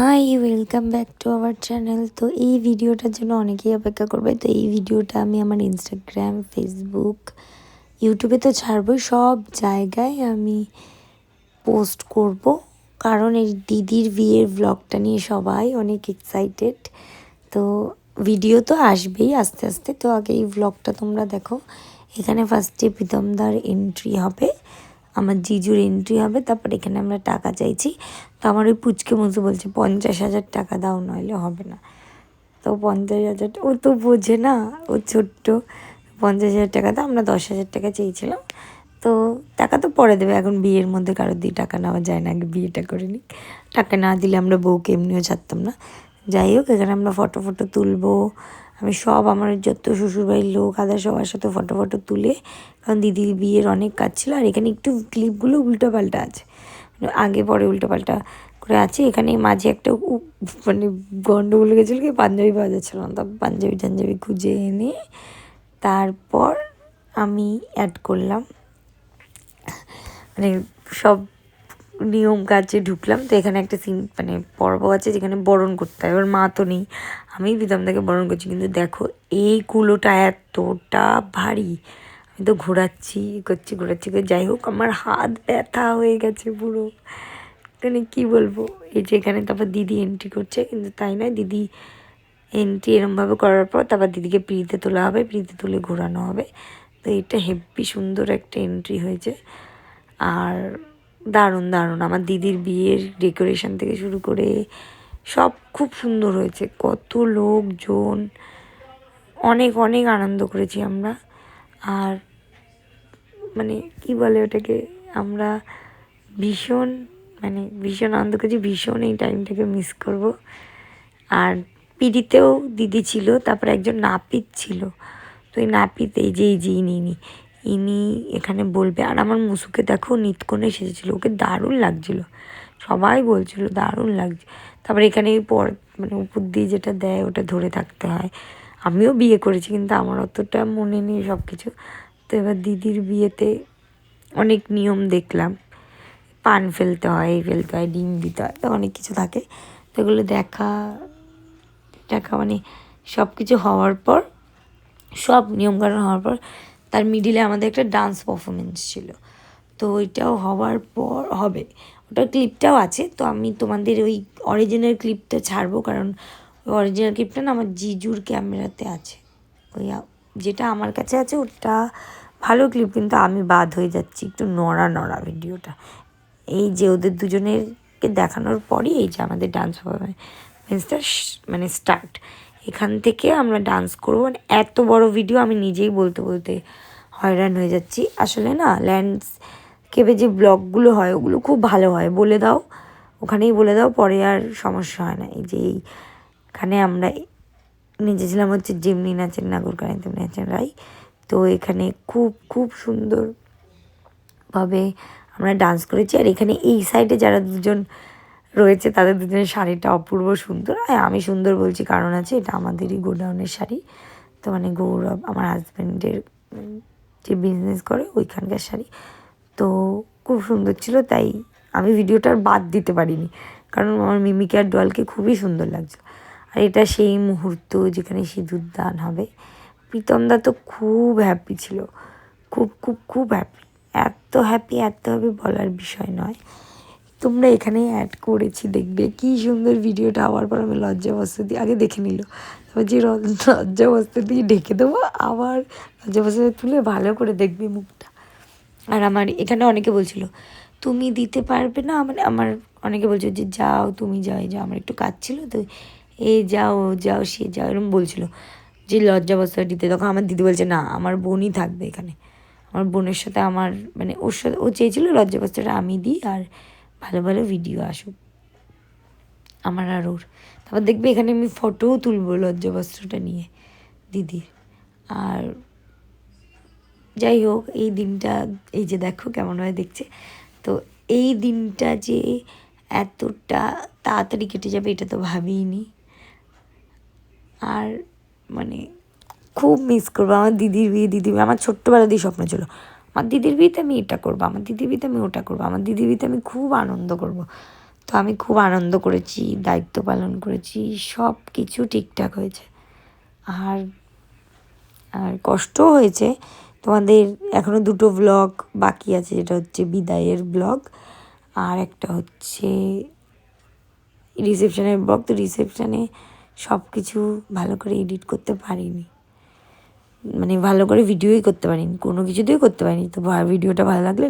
High, welcome back to our channel. তো এই ভিডিওটার জন্য অনেকেই অপেক্ষা করবে। তো এই ভিডিওটা আমি আমার ইনস্টাগ্রাম, ফেসবুক, ইউটিউবে তো ছাড়বই, সব জায়গায় আমি পোস্ট করব। কারণ এই দিদির বিয়ের ব্লগটা নিয়ে সবাই অনেক এক্সাইটেড। তো ভিডিও তো আসবেই আস্তে আস্তে। তো আগে এই ব্লগটা তোমরা দেখো। এখানে ফার্স্টে প্রীতমদার এন্ট্রি হবে, আমার জিজুর এন্ট্রি হবে, তারপর এখানে আমরা টাকা চাইছি। তো আমার ওই পুচকে মতো বলছে 50,000 টাকা দাও, নইলে হবে না। তো 50,000, ও তো বোঝে না, ও ছোট্ট। 50,000 টাকা দাও, আমরা 10,000 টাকা চেয়েছিলাম। তো টাকা তো পরে দেবে, এখন বিয়ের মধ্যে কারোর দিয়ে টাকা নেওয়া যায় না, আগে বিয়েটা করে নিই। টাকা না দিলে আমরা বউকে এমনিও ছাড়তাম না। যাই হোক, এখানে আমরা ফটো তুলবো। আমি সব আমার যত শ্বশুরবাড়ির লোক সবার সাথে ফটো তুলে, কারণ দিদির বিয়ের অনেক কাজ ছিল। আর এখানে একটু ক্লিপগুলো উল্টোপাল্টা আছে, আগে পরে উল্টোপাল্টা করে আছে। এখানে মাঝে একটা মানে গন্ডগোল গেছিলো, কি পাঞ্জাবি পাওয়া যাচ্ছিলো না, তবে পাঞ্জাবি খুঁজে এনে তারপর আমি অ্যাড করলাম, মানে সব নিয়ম কাজে ঢুকলাম। তো এখানে একটা পর্ব আছে যেখানে বরণ করতে হয়। এবার মা তো নেই, আমি প্রীতমদাকে বরণ করছি। কিন্তু দেখো এই কুলোটা এতটা ভারী, আমি তো ঘোরাচ্ছি করে যাই হোক আমার হাত ব্যথা হয়ে গেছে পুরো। এখানে কী বলবো, এই যে এখানে তারপর দিদি এন্ট্রি করছে, কিন্তু তাই নয়, দিদি এন্ট্রি এরমভাবে করার পর তারপর দিদিকে পিড়িতে তোলা হবে, পিড়িতে তুলে ঘোরানো হবে। তো এটা হেব্বি সুন্দর একটা এন্ট্রি হয়েছে। আর দারুণ আমার দিদির বিয়ের ডেকোরেশন থেকে শুরু করে সব খুব সুন্দর হয়েছে। কত লোকজন, অনেক আনন্দ করেছি আমরা। আর মানে কি বলে ওটাকে, আমরা ভীষণ আনন্দ করেছি, ভীষণ এই টাইমটাকে মিস করব। আর পিড়িতেও দিদি ছিল, তারপর একজন নাপিত ছিল। তো এই নাপিত এই যে ইনি এখানে বলবে। আর আমার মুসুকে দেখো নিতকনে এসেছিলো, ওকে দারুণ লাগছিলো, সবাই বলছিল দারুণ লাগছে। তারপরে এখানে উপর দিয়ে যেটা দেয় ওটা ধরে থাকতে হয়। আমিও বিয়ে করেছি, কিন্তু আমার অতটা মনে নেই সব কিছু। তো এবার দিদির বিয়েতে অনেক নিয়ম দেখলাম, পান ফেলতে হয়, ডিম দিতে হয়, তো অনেক কিছু থাকে। তো এগুলো দেখা সব কিছু হওয়ার পর, সব নিয়মকানুন হওয়ার পর তার মিডিলে আমাদের একটা ডান্স পারফরমেন্স ছিল। তো ওইটাও হওয়ার পর হবে, ওটার ক্লিপটাও আছে। তো আমি তোমাদের ওই অরিজিনাল ক্লিপটা ছাড়বো, কারণ ওই অরিজিনাল ক্লিপটা না আমার জিজুর ক্যামেরাতে আছে। ওই যেটা আমার কাছে আছে ওটা ভালো ক্লিপ, কিন্তু আমি বাদ হয়ে যাচ্ছি, একটু নড়া ভিডিওটা। এই যে ওদের দুজনেরকে দেখানোর পরই এই যে আমাদের ডান্স পারফরমেন্সটা স্টার্ট। এখান থেকে আমরা ডান্স করবো। এত বড় ভিডিও আমি নিজেই বলতে হয়রান হয়ে যাচ্ছি। আসলে না, ল্যান্ডস্কেপে যে ব্লগগুলো হয় ওগুলো খুব ভালো হয়, বলে দাও ওখানেই বলে দাও, পরে আর সমস্যা হয় না। এই যে এইখানে আমরা নেচেছিলাম হচ্ছে যেমনি নাচেন নাগর কানে তেমনি নাচেন রাই। তো এখানে খুব সুন্দরভাবে আমরা ডান্স করেছি। আর এখানে এই সাইডে যারা দুজন রয়েছে তাদের দুজনের শাড়িটা অপূর্ব সুন্দর। আমি সুন্দর বলছি কারণ আছে, এটা আমাদেরই গোডাউনের শাড়ি। তো গৌরব আমার হাজব্যান্ডের যে বিজনেস করে ওইখানকার শাড়ি। তো খুব সুন্দর ছিল, তাই আমি ভিডিওটা আর বাদ দিতে পারিনি, কারণ আমার মিমিকে আর ডলকে খুবই সুন্দর লাগছিল। আর এটা সেই মুহূর্ত যেখানে সিঁদুর দান হবে। প্রীতমদা তো খুব হ্যাপি ছিল, খুব হ্যাপি, এত হ্যাপি বলার বিষয় নয়। তোমরা এখানে অ্যাড করেছি, দেখবে কি সুন্দর ভিডিওটা। হওয়ার পর আমি লজ্জাবস্ত্র দিয়ে আগে দেখে নিল, তারপর যে লজ্জাবস্ত্র দিয়ে ঢেকে দেবো, আবার লজ্জাবস্ত্র তুলে ভালো করে দেখবে মুখটা। আর আমার এখানে অনেকে বলছিল তুমি দিতে পারবে না, আমার অনেকে বলছিল যে যাও তুমি যাও, আমার একটু কাজ ছিল, তো যাও সে যাও এরকম বলছিল যে লজ্জাবস্ত্র দিতে। তখন আমার দিদি বলছে না, আমার বোনই থাকবে এখানে, আমার বোনের সাথে আমার ওর সাথে, ও চেয়েছিল লজ্জাবস্ত্রটা আমি দিই আর ভালো ভিডিও আসুক আমার আর ওর। তারপর দেখবে এখানে আমি ফটোও তুলবো লজ্জাবস্ত্রটা নিয়ে দিদির। আর যাই হোক, এই দিনটা এই যে দেখো কেমনভাবে দেখছে। তো এই দিনটা যে এতটা তাড়াতাড়ি কেটে যাবে এটা তো ভাবিনি। আর খুব মিস করবো আমার দিদির বিয়ে। আমার ছোট্টবেলা দিয়ে স্বপ্ন ছিল আমার দিদির বিয়েতে আমি এটা করবো, আমার দিদির বিয়েতে আমি ওটা করবো, আমার দিদির বিয়েতে আমি খুব আনন্দ করবো। তো আমি খুব আনন্দ করেছি, দায়িত্ব পালন করেছি, সব কিছু ঠিকঠাক হয়েছে। আর আর কষ্টও হয়েছে। তোমাদের এখনও 2টো ব্লগ বাকি আছে, যেটা হচ্ছে বিদায়ের ব্লগ আর একটা হচ্ছে রিসেপশনের ব্লগ। তো রিসেপশনে সব কিছু ভালো করে এডিট করতে পারিনি, মানে ভালো করে ভিডিওই করতে পারিনি, কোনো কিছুতেই করতে পারিনি। তো ভিডিওটা ভালো লাগলে